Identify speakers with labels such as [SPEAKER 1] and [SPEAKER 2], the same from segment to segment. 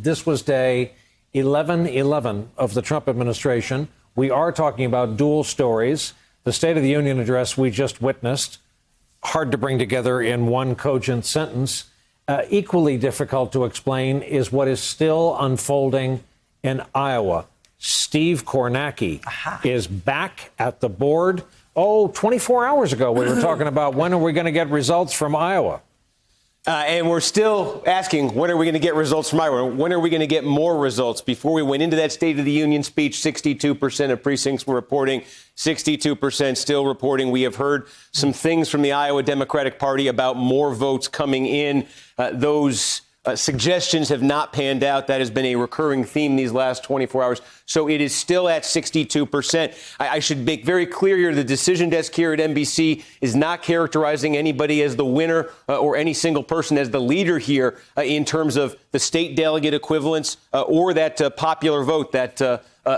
[SPEAKER 1] this was day 1111 of the Trump administration. We are talking about dual stories. The State of the Union address we just witnessed, hard to bring together in one cogent sentence. Equally difficult to explain is what is still unfolding in Iowa. Steve Kornacki is back at the board. 24 hours ago, we were talking about when are we going to get results from Iowa?
[SPEAKER 2] And we're still asking, when are we going to get results from Iowa? When are we going to get more results? Before we went into that State of the Union speech, 62% of precincts were reporting, 62% still reporting. We have heard some things from the Iowa Democratic Party about more votes coming in. Those suggestions have not panned out. That has been a recurring theme these last 24 hours. So it is still at 62%. I should make very clear here, the decision desk here at NBC is not characterizing anybody as the winner or any single person as the leader here in terms of the state delegate equivalents or that popular vote, that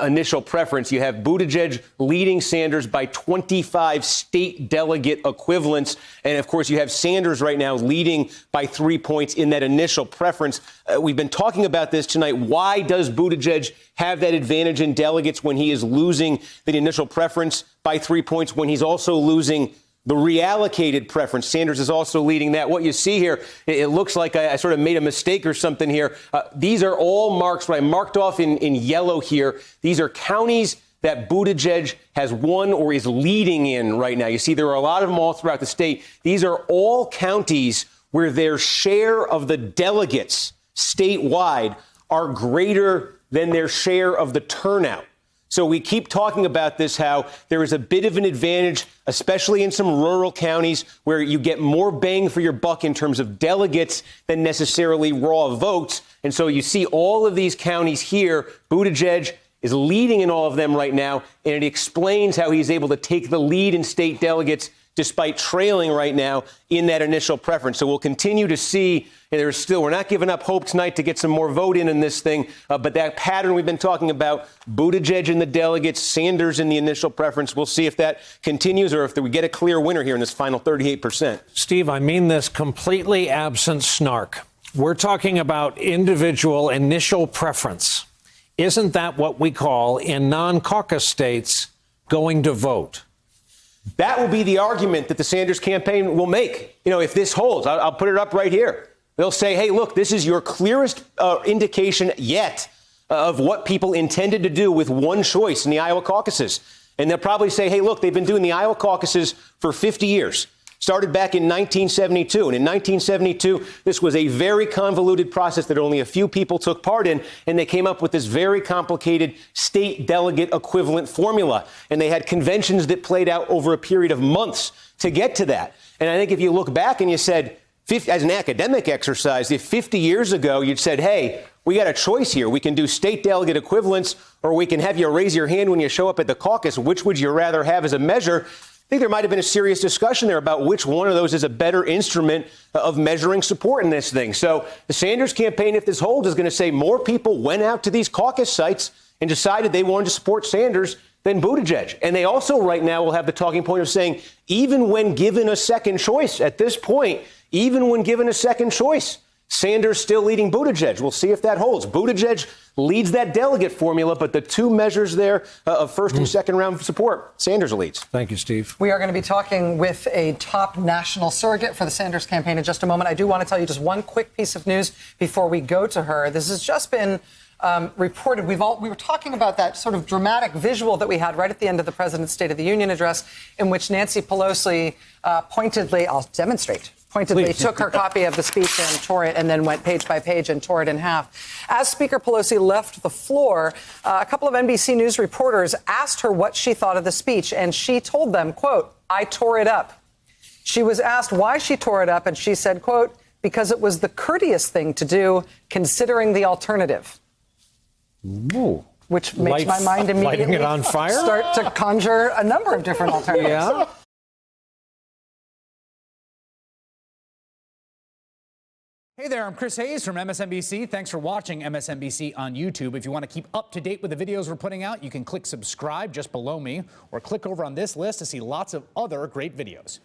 [SPEAKER 2] initial preference. You have Buttigieg leading Sanders by 25 state delegate equivalents. And of course, you have Sanders right now leading by 3 points in that initial preference. We've been talking about this tonight. Why does Buttigieg have that advantage in delegates when he is losing the initial preference by 3 points, when he's also losing the reallocated preference? Sanders is also leading that. What you see here, it looks like I sort of made a mistake or something here. These are all marks, what I marked off in yellow here. These are counties that Buttigieg has won or is leading in right now. You see, there are a lot of them all throughout the state. These are all counties where their share of the delegates statewide are greater than their share of the turnout. So we keep talking about this, how there is a bit of an advantage, especially in some rural counties where you get more bang for your buck in terms of delegates than necessarily raw votes. And so you see all of these counties here. Buttigieg is leading in all of them right now, and it explains how he's able to take the lead in state delegates despite trailing right now in that initial preference. So we'll continue to see, and we're not giving up hope tonight to get some more vote in this thing, but that pattern we've been talking about, Buttigieg in the delegates, Sanders in the initial preference, we'll see if that continues or if we get a clear winner here in this final 38%.
[SPEAKER 1] Steve, I mean this completely absent snark. We're talking about individual initial preference. Isn't that what we call, in non-caucus states, going to vote?
[SPEAKER 2] That will be the argument that the Sanders campaign will make. You know, if this holds, I'll put it up right here. They'll say, hey, look, this is your clearest indication yet of what people intended to do with one choice in the Iowa caucuses. And they'll probably say, hey, look, they've been doing the Iowa caucuses for 50 years. Started back in 1972. And in 1972, this was a very convoluted process that only a few people took part in. And they came up with this very complicated state delegate equivalent formula. And they had conventions that played out over a period of months to get to that. And I think if you look back and you said, as an academic exercise, if 50 years ago you'd said, hey, we got a choice here. We can do state delegate equivalents, or we can have you raise your hand when you show up at the caucus. Which would you rather have as a measure? I think there might have been a serious discussion there about which one of those is a better instrument of measuring support in this thing. So the Sanders campaign, if this holds, is going to say more people went out to these caucus sites and decided they wanted to support Sanders than Buttigieg. And they also right now will have the talking point of saying, even when given a second choice at this point, even when given a second choice, Sanders still leading Buttigieg. We'll see if that holds. Buttigieg leads that delegate formula, but the two measures there of first and second round support, Sanders leads.
[SPEAKER 1] Thank you, Steve.
[SPEAKER 3] We are going to be talking with a top national surrogate for the Sanders campaign in just a moment. I do want to tell you just one quick piece of news before we go to her. This has just been reported. We were talking about that sort of dramatic visual that we had right at the end of the president's State of the Union address, in which Nancy Pelosi pointedly took her copy of the speech and tore it, and then went page by page and tore it in half. As Speaker Pelosi left the floor, a couple of NBC News reporters asked her what she thought of the speech, and she told them, quote, "I tore it up." She was asked why she tore it up, and she said, quote, "Because it was the courteous thing to do, considering the alternative."
[SPEAKER 1] Ooh.
[SPEAKER 3] Which makes my mind immediately
[SPEAKER 1] lighting it on fire?
[SPEAKER 3] Start to conjure a number of different alternatives.
[SPEAKER 1] Yeah.
[SPEAKER 4] Hey there, I'm Chris Hayes from MSNBC. Thanks for watching MSNBC on YouTube. If you want to keep up to date with the videos we're putting out, you can click subscribe just below me, or click over on this list to see lots of other great videos.